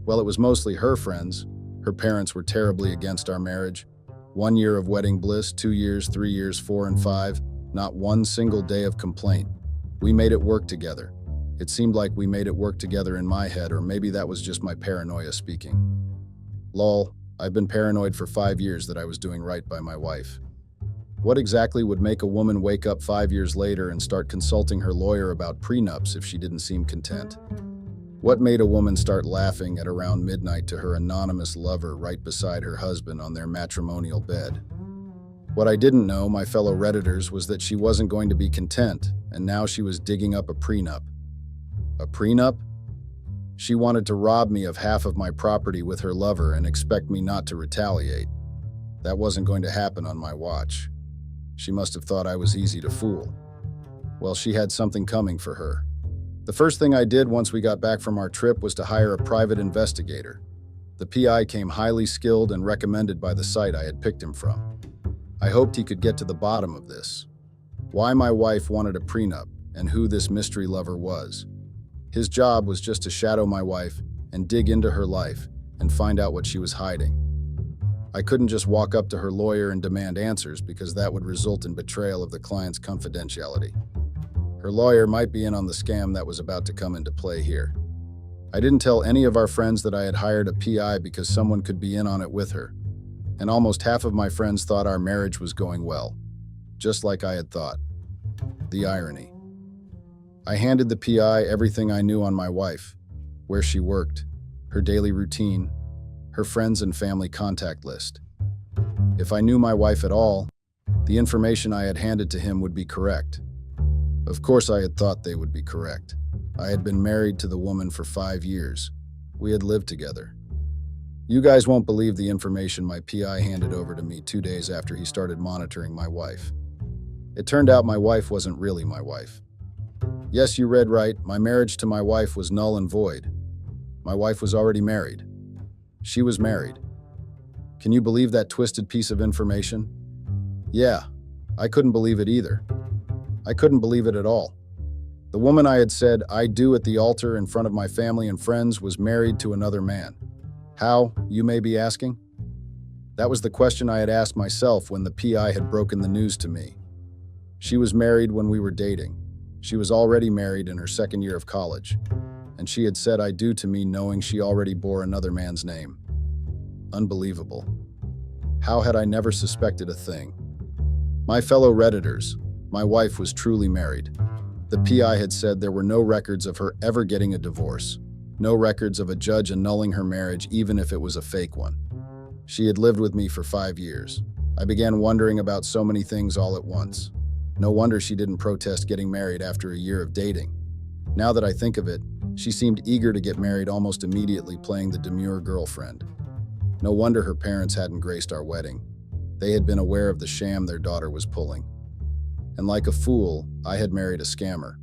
Well, it was mostly her friends. Her parents were terribly against our marriage. 1 year of wedding bliss, 2 years, 3 years, 4 and 5, not one single day of complaint. We made it work together. It seemed like we made it work together in my head, or maybe that was just my paranoia speaking. Lol, I've been paranoid for 5 years that I was doing right by my wife. What exactly would make a woman wake up 5 years later and start consulting her lawyer about prenups if she didn't seem content? What made a woman start laughing at around midnight to her anonymous lover right beside her husband on their matrimonial bed? What I didn't know, my fellow Redditors, was that she wasn't going to be content, and now she was digging up a prenup. A prenup? She wanted to rob me of half of my property with her lover and expect me not to retaliate. That wasn't going to happen on my watch. She must have thought I was easy to fool. Well, she had something coming for her. The first thing I did once we got back from our trip was to hire a private investigator. The PI came highly skilled and recommended by the site I had picked him from. I hoped he could get to the bottom of this. Why my wife wanted a prenup, and who this mystery lover was. His job was just to shadow my wife and dig into her life and find out what she was hiding. I couldn't just walk up to her lawyer and demand answers because that would result in betrayal of the client's confidentiality. Her lawyer might be in on the scam that was about to come into play here. I didn't tell any of our friends that I had hired a PI because someone could be in on it with her. And almost half of my friends thought our marriage was going well, just like I had thought. The irony. I handed the PI everything I knew on my wife, where she worked, her daily routine, her friends and family contact list. If I knew my wife at all, the information I had handed to him would be correct. Of course, I had thought they would be correct. I had been married to the woman for 5 years. We had lived together. You guys won't believe the information my PI handed over to me 2 days after he started monitoring my wife. It turned out my wife wasn't really my wife. Yes, you read right, my marriage to my wife was null and void. My wife was already married. She was married. Can you believe that twisted piece of information? Yeah, I couldn't believe it either. I couldn't believe it at all. The woman I had said "I do" at the altar in front of my family and friends was married to another man. How, you may be asking? That was the question I had asked myself when the PI had broken the news to me. She was married when we were dating. She was already married in her 2nd year of college, and she had said "I do" to me knowing she already bore another man's name. Unbelievable. How had I never suspected a thing? My fellow Redditors, my wife was truly married. The PI had said there were no records of her ever getting a divorce, no records of a judge annulling her marriage even if it was a fake one. She had lived with me for 5 years. I began wondering about so many things all at once. No wonder she didn't protest getting married after a year of dating. Now that I think of it, she seemed eager to get married almost immediately, playing the demure girlfriend. No wonder her parents hadn't graced our wedding. They had been aware of the sham their daughter was pulling. And like a fool, I had married a scammer,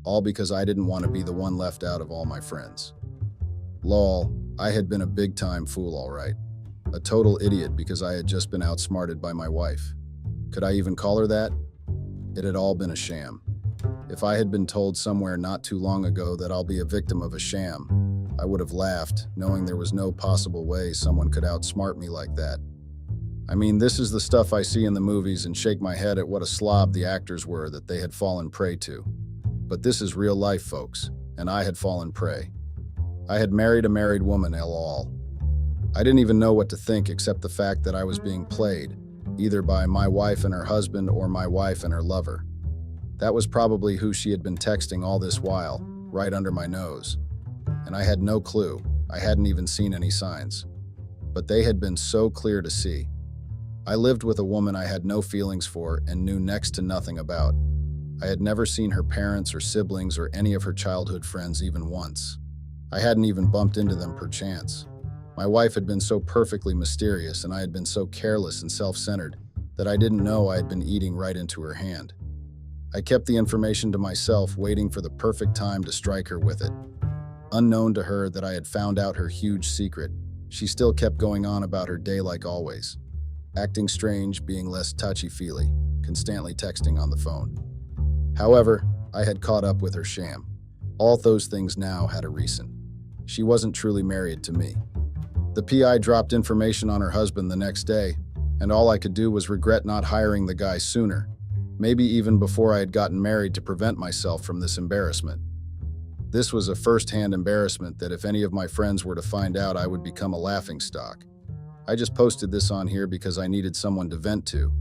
all because I didn't want to be the one left out of all my friends. Lol, I had been a big-time fool, all right. A total idiot because I had just been outsmarted by my wife. Could I even call her that? It had all been a sham. If I had been told somewhere not too long ago that I'll be a victim of a sham, I would have laughed, knowing there was no possible way someone could outsmart me like that. I mean, this is the stuff I see in the movies and shake my head at what a slob the actors were that they had fallen prey to. But this is real life, folks, and I had fallen prey. I had married a married woman, lol. I didn't even know what to think except the fact that I was being played, either by my wife and her husband or my wife and her lover. That was probably who she had been texting all this while, right under my nose. And I had no clue. I hadn't even seen any signs. But they had been so clear to see. I lived with a woman I had no feelings for and knew next to nothing about. I had never seen her parents or siblings or any of her childhood friends even once. I hadn't even bumped into them per chance. My wife had been so perfectly mysterious and I had been so careless and self-centered that I didn't know I had been eating right into her hand. I kept the information to myself, waiting for the perfect time to strike her with it. Unknown to her that I had found out her huge secret, she still kept going on about her day like always. Acting strange, being less touchy-feely, constantly texting on the phone. However, I had caught up with her sham. All those things now had a reason. She wasn't truly married to me. The PI dropped information on her husband the next day, and all I could do was regret not hiring the guy sooner, maybe even before I had gotten married, to prevent myself from this embarrassment. This was a first-hand embarrassment that if any of my friends were to find out, I would become a laughingstock. I just posted this on here because I needed someone to vent to.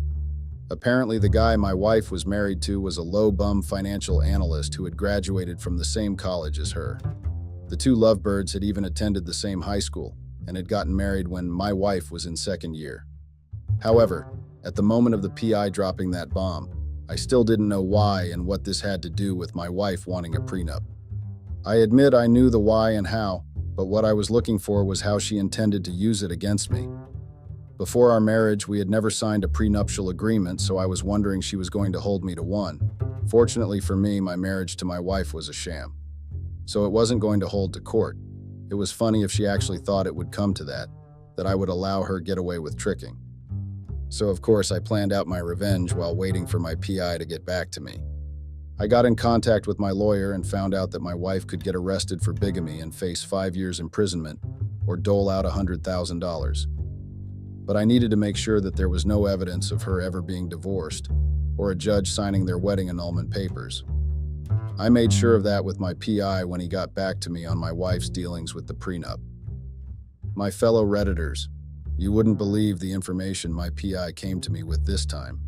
Apparently, the guy my wife was married to was a low-bum financial analyst who had graduated from the same college as her. The two lovebirds had even attended the same high school and had gotten married when my wife was in 2nd year. However, at the moment of the PI dropping that bomb, I still didn't know why and what this had to do with my wife wanting a prenup. I admit I knew the why and how, but what I was looking for was how she intended to use it against me. Before our marriage, we had never signed a prenuptial agreement, so I was wondering she was going to hold me to one. Fortunately for me, my marriage to my wife was a sham, so it wasn't going to hold to court. It was funny if she actually thought it would come to that I would allow her get away with tricking. So of course I planned out my revenge while waiting for my PI to get back to me. I got in contact with my lawyer and found out that my wife could get arrested for bigamy and face 5 years imprisonment or dole out $100,000. But I needed to make sure that there was no evidence of her ever being divorced or a judge signing their wedding annulment papers. I made sure of that with my PI when he got back to me on my wife's dealings with the prenup. My fellow Redditors, you wouldn't believe the information my PI came to me with this time.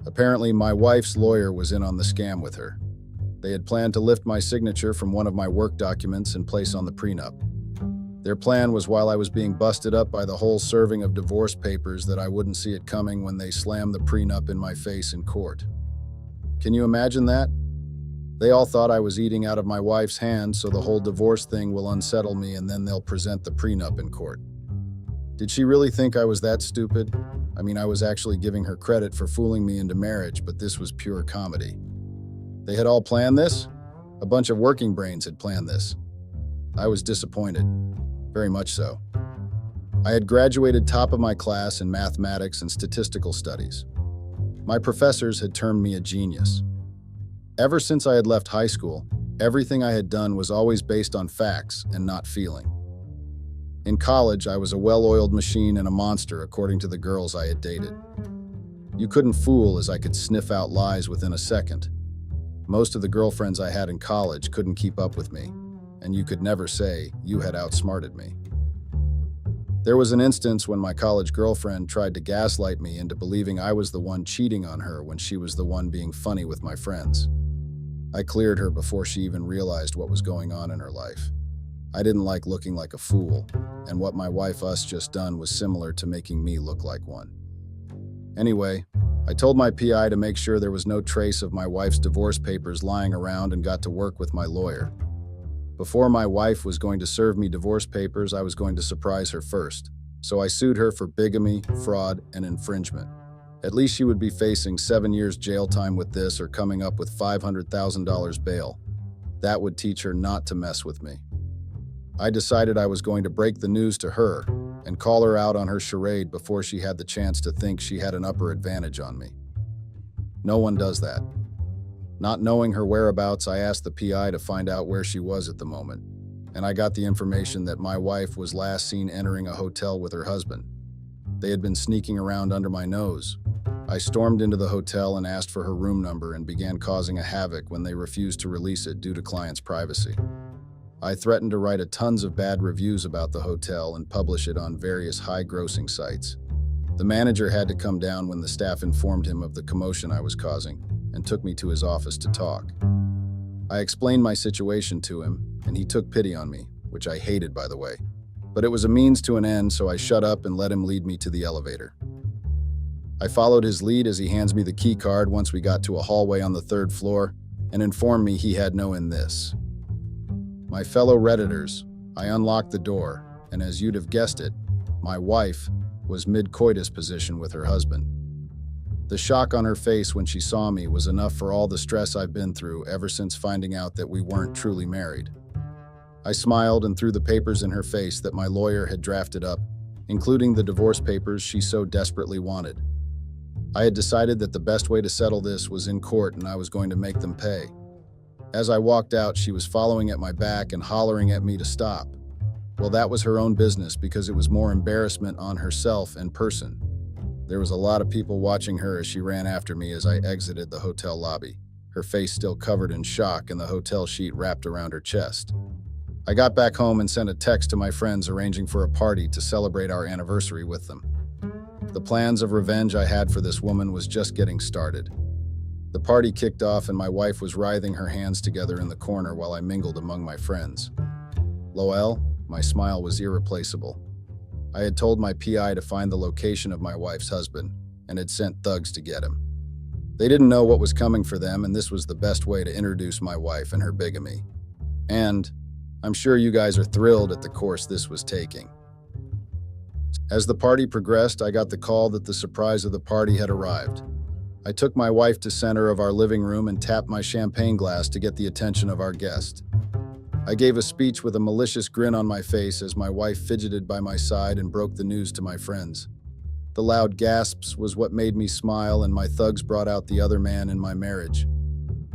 Apparently, my wife's lawyer was in on the scam with her. They had planned to lift my signature from one of my work documents and place on the prenup. Their plan was while I was being busted up by the whole serving of divorce papers that I wouldn't see it coming when they slammed the prenup in my face in court. Can you imagine that? They all thought I was eating out of my wife's hand, so the whole divorce thing will unsettle me and then they'll present the prenup in court. Did she really think I was that stupid? I mean, I was actually giving her credit for fooling me into marriage, but this was pure comedy. They had all planned this? A bunch of working brains had planned this. I was disappointed. Very much so. I had graduated top of my class in mathematics and statistical studies. My professors had termed me a genius. Ever since I had left high school, everything I had done was always based on facts and not feeling. In college, I was a well-oiled machine and a monster according to the girls I had dated. You couldn't fool, as I could sniff out lies within a second. Most of the girlfriends I had in college couldn't keep up with me, and you could never say you had outsmarted me. There was an instance when my college girlfriend tried to gaslight me into believing I was the one cheating on her when she was the one being funny with my friends. I cleared her before she even realized what was going on in her life. I didn't like looking like a fool, and what my wife us just done was similar to making me look like one. Anyway, I told my PI to make sure there was no trace of my wife's divorce papers lying around and got to work with my lawyer. Before my wife was going to serve me divorce papers, I was going to surprise her first, so I sued her for bigamy, fraud, and infringement. At least she would be facing 7 years jail time with this or coming up with $500,000 bail. That would teach her not to mess with me. I decided I was going to break the news to her and call her out on her charade before she had the chance to think she had an upper advantage on me. No one does that. Not knowing her whereabouts, I asked the PI to find out where she was at the moment, and I got the information that my wife was last seen entering a hotel with her husband. They had been sneaking around under my nose. I stormed into the hotel and asked for her room number and began causing a havoc when they refused to release it due to clients' privacy. I threatened to write tons of bad reviews about the hotel and publish it on various high-grossing sites. The manager had to come down when the staff informed him of the commotion I was causing and took me to his office to talk. I explained my situation to him, and he took pity on me, which I hated, by the way. But it was a means to an end, so I shut up and let him lead me to the elevator. I followed his lead as he hands me the key card once we got to a hallway on the 3rd floor and informed me he had no in this. My fellow Redditors, I unlocked the door, and as you'd have guessed it, my wife was mid-coitus position with her husband. The shock on her face when she saw me was enough for all the stress I've been through ever since finding out that we weren't truly married. I smiled and threw the papers in her face that my lawyer had drafted up, including the divorce papers she so desperately wanted. I had decided that the best way to settle this was in court and I was going to make them pay. As I walked out, she was following at my back and hollering at me to stop. Well, that was her own business because it was more embarrassment on herself and person. There was a lot of people watching her as she ran after me as I exited the hotel lobby, her face still covered in shock and the hotel sheet wrapped around her chest. I got back home and sent a text to my friends arranging for a party to celebrate our anniversary with them. The plans of revenge I had for this woman was just getting started. The party kicked off and my wife was writhing her hands together in the corner while I mingled among my friends. Lowell, my smile was irreplaceable. I had told my PI to find the location of my wife's husband and had sent thugs to get him. They didn't know what was coming for them, and this was the best way to introduce my wife and her bigamy. And I'm sure you guys are thrilled at the course this was taking. As the party progressed, I got the call that the surprise of the party had arrived. I took my wife to center of our living room and tapped my champagne glass to get the attention of our guest. I gave a speech with a malicious grin on my face as my wife fidgeted by my side and broke the news to my friends. The loud gasps was what made me smile, and my thugs brought out the other man in my marriage.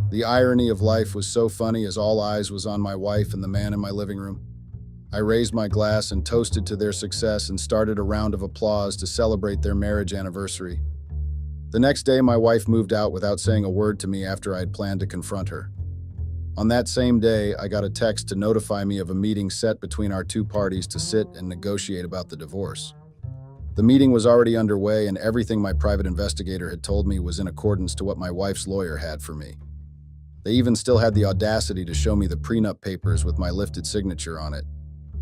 The irony of life was so funny as all eyes was on my wife and the man in my living room. I raised my glass and toasted to their success and started a round of applause to celebrate their marriage anniversary. The next day, my wife moved out without saying a word to me after I had planned to confront her. On that same day, I got a text to notify me of a meeting set between our two parties to sit and negotiate about the divorce. The meeting was already underway, and everything my private investigator had told me was in accordance to what my wife's lawyer had for me. They even still had the audacity to show me the prenup papers with my lifted signature on it.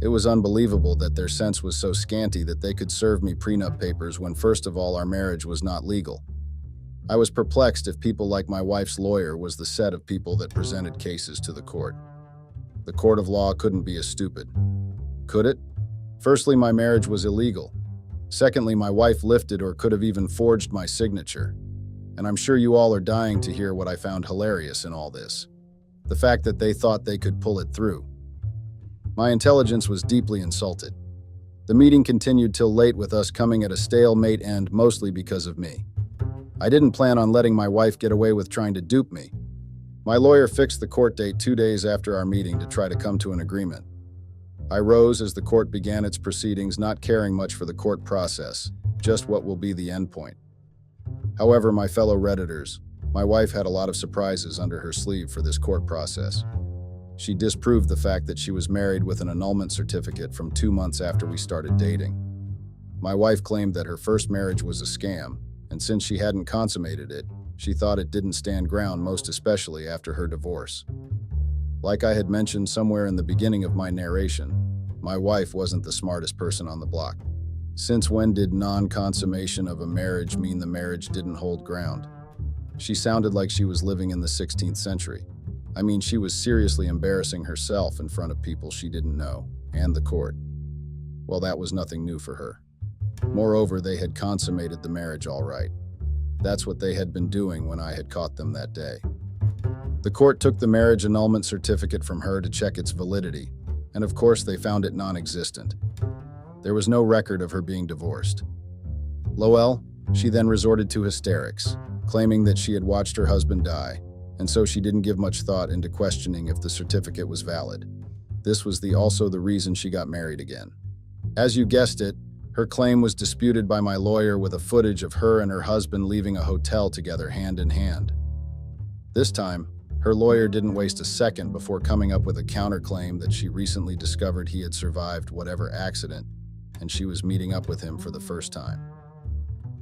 It was unbelievable that their sense was so scanty that they could serve me prenup papers when, first of all, our marriage was not legal. I was perplexed if people like my wife's lawyer was the set of people that presented cases to the court. The court of law couldn't be as stupid. Could it? Firstly, my marriage was illegal. Secondly, my wife lifted or could have even forged my signature. And I'm sure you all are dying to hear what I found hilarious in all this. The fact that they thought they could pull it through. My intelligence was deeply insulted. The meeting continued till late with us coming at a stalemate end, mostly because of me. I didn't plan on letting my wife get away with trying to dupe me. My lawyer fixed the court date 2 days after our meeting to try to come to an agreement. I rose as the court began its proceedings, not caring much for the court process, just what will be the end point. However, my fellow Redditors, my wife had a lot of surprises under her sleeve for this court process. She disproved the fact that she was married with an annulment certificate from 2 months after we started dating. My wife claimed that her first marriage was a scam, and since she hadn't consummated it, she thought it didn't stand ground, most especially after her divorce. Like I had mentioned somewhere in the beginning of my narration, my wife wasn't the smartest person on the block. Since when did non-consummation of a marriage mean the marriage didn't hold ground? She sounded like she was living in the 16th century. I mean, she was seriously embarrassing herself in front of people she didn't know, and the court. Well, that was nothing new for her. Moreover, they had consummated the marriage all right. That's what they had been doing when I had caught them that day. The court took the marriage annulment certificate from her to check its validity, and of course they found it non-existent. There was no record of her being divorced. Lowell, she then resorted to hysterics, claiming that she had watched her husband die, and so she didn't give much thought into questioning if the certificate was valid. This was also the reason she got married again. As you guessed it, her claim was disputed by my lawyer with a footage of her and her husband leaving a hotel together hand in hand. This time, her lawyer didn't waste a second before coming up with a counterclaim that she recently discovered he had survived whatever accident, and she was meeting up with him for the first time.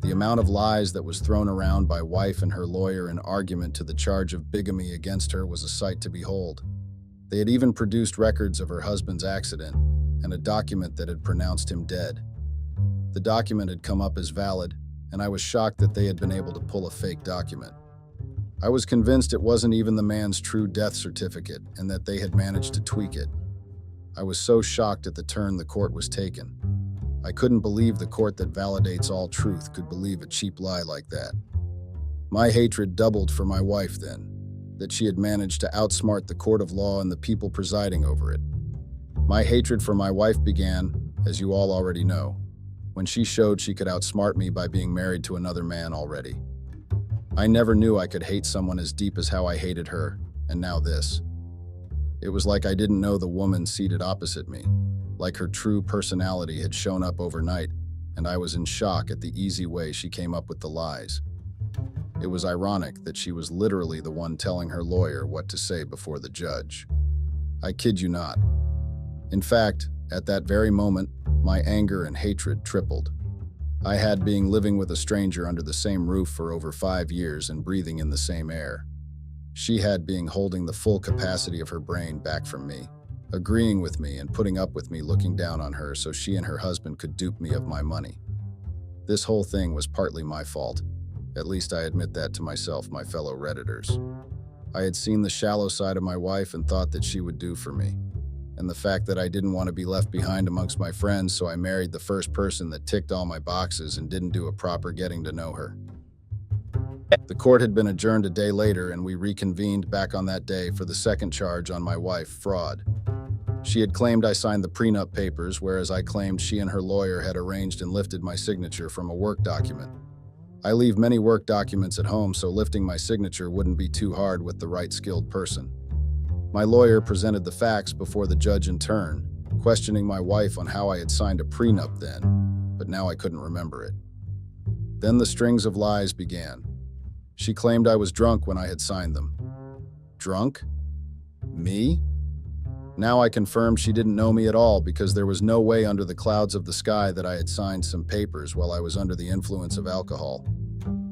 The amount of lies that was thrown around by wife and her lawyer in argument to the charge of bigamy against her was a sight to behold. They had even produced records of her husband's accident and a document that had pronounced him dead. The document had come up as valid, and I was shocked that they had been able to pull a fake document. I was convinced it wasn't even the man's true death certificate and that they had managed to tweak it. I was so shocked at the turn the court was taken. I couldn't believe the court that validates all truth could believe a cheap lie like that. My hatred doubled for my wife then, that she had managed to outsmart the court of law and the people presiding over it. My hatred for my wife began, as you all already know, when she showed she could outsmart me by being married to another man already. I never knew I could hate someone as deep as how I hated her, and now this. It was like I didn't know the woman seated opposite me, like her true personality had shown up overnight, and I was in shock at the easy way she came up with the lies. It was ironic that she was literally the one telling her lawyer what to say before the judge. I kid you not. In fact, at that very moment, my anger and hatred tripled. I had been living with a stranger under the same roof for over 5 years and breathing in the same air. She had been holding the full capacity of her brain back from me, agreeing with me and putting up with me looking down on her so she and her husband could dupe me of my money. This whole thing was partly my fault. At least I admit that to myself, my fellow Redditors. I had seen the shallow side of my wife and thought that she would do for me. And the fact that I didn't want to be left behind amongst my friends, so I married the first person that ticked all my boxes and didn't do a proper getting to know her. The court had been adjourned a day later, and we reconvened back on that day for the second charge on my wife, fraud. She had claimed I signed the prenup papers, whereas I claimed she and her lawyer had arranged and lifted my signature from a work document. I leave many work documents at home, so lifting my signature wouldn't be too hard with the right skilled person. My lawyer presented the facts before the judge in turn, questioning my wife on how I had signed a prenup then, but now I couldn't remember it. Then the strings of lies began. She claimed I was drunk when I had signed them. Drunk? Me? Now I confirmed she didn't know me at all because there was no way under the clouds of the sky that I had signed some papers while I was under the influence of alcohol.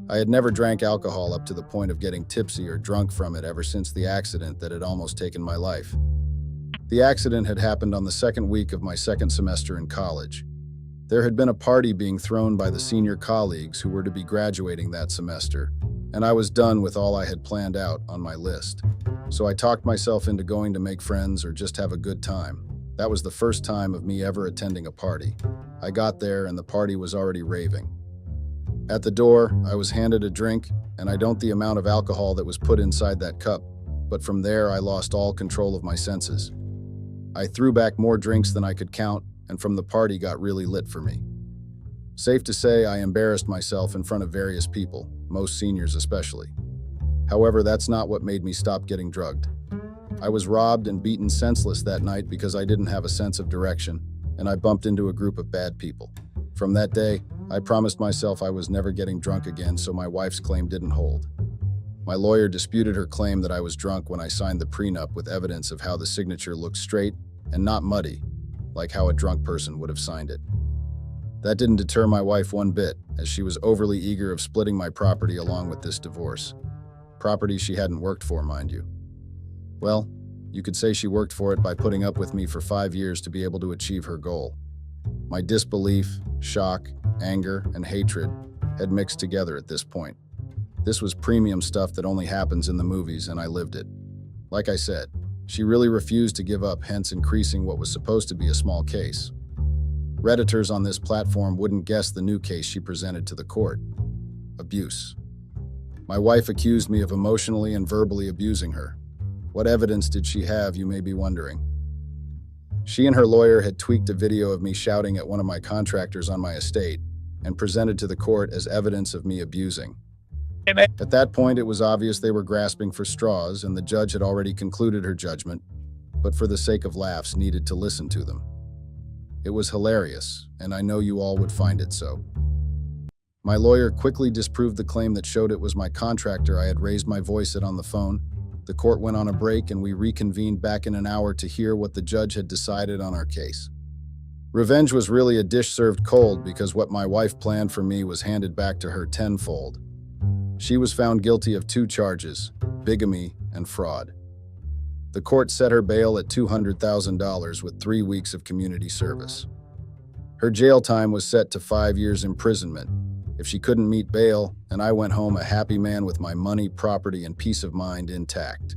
I had never drank alcohol up to the point of getting tipsy or drunk from it ever since the accident that had almost taken my life. The accident had happened on the second week of my second semester in college. There had been a party being thrown by the senior colleagues who were to be graduating that semester, and I was done with all I had planned out on my list. So I talked myself into going to make friends or just have a good time. That was the first time of me ever attending a party. I got there and the party was already raving. At the door, I was handed a drink, and I don't the amount of alcohol that was put inside that cup, but from there I lost all control of my senses. I threw back more drinks than I could count, and from the party got really lit for me. Safe to say, I embarrassed myself in front of various people, most seniors especially. However, that's not what made me stop getting drugged. I was robbed and beaten senseless that night because I didn't have a sense of direction, and I bumped into a group of bad people. From that day, I promised myself I was never getting drunk again, so my wife's claim didn't hold. My lawyer disputed her claim that I was drunk when I signed the prenup with evidence of how the signature looked straight and not muddy, like how a drunk person would have signed it. That didn't deter my wife one bit, as she was overly eager of splitting my property along with this divorce. Property she hadn't worked for, mind you. Well, you could say she worked for it by putting up with me for 5 years to be able to achieve her goal. My disbelief, shock, anger, and hatred had mixed together at this point. This was premium stuff that only happens in the movies, and I lived it. Like I said, she really refused to give up, hence increasing what was supposed to be a small case. Redditors on this platform wouldn't guess the new case she presented to the court. Abuse. My wife accused me of emotionally and verbally abusing her. What evidence did she have, you may be wondering? She and her lawyer had tweaked a video of me shouting at one of my contractors on my estate and presented to the court as evidence of me abusing. At that point, it was obvious they were grasping for straws, and the judge had already concluded her judgment, but for the sake of laughs, needed to listen to them. It was hilarious, and I know you all would find it so. My lawyer quickly disproved the claim that showed it was my contractor I had raised my voice at on the phone. The court went on a break, and we reconvened back in an hour to hear what the judge had decided on our case. Revenge was really a dish served cold because what my wife planned for me was handed back to her tenfold. She was found guilty of 2 charges, bigamy and fraud. The court set her bail at $200,000 with 3 weeks of community service. Her jail time was set to 5 years imprisonment if she couldn't meet bail, and I went home a happy man with my money, property, and peace of mind intact.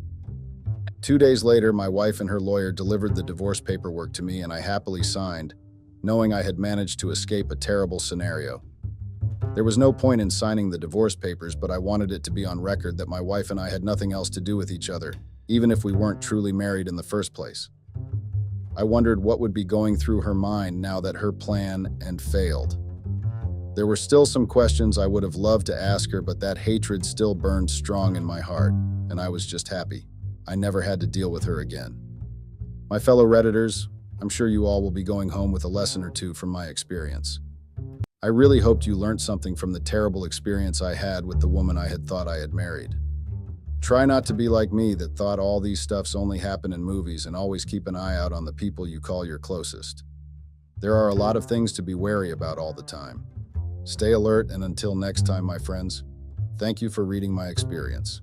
2 days later, my wife and her lawyer delivered the divorce paperwork to me, and I happily signed, knowing I had managed to escape a terrible scenario. There was no point in signing the divorce papers, but I wanted it to be on record that my wife and I had nothing else to do with each other, even if we weren't truly married in the first place. I wondered what would be going through her mind now that her plan had failed. There were still some questions I would have loved to ask her, but that hatred still burned strong in my heart, and I was just happy I never had to deal with her again. My fellow Redditors, I'm sure you all will be going home with a lesson or two from my experience. I really hoped you learned something from the terrible experience I had with the woman I had thought I had married. Try not to be like me that thought all these stuffs only happen in movies, and always keep an eye out on the people you call your closest. There are a lot of things to be wary about all the time. Stay alert, and until next time, my friends, thank you for reading my experience.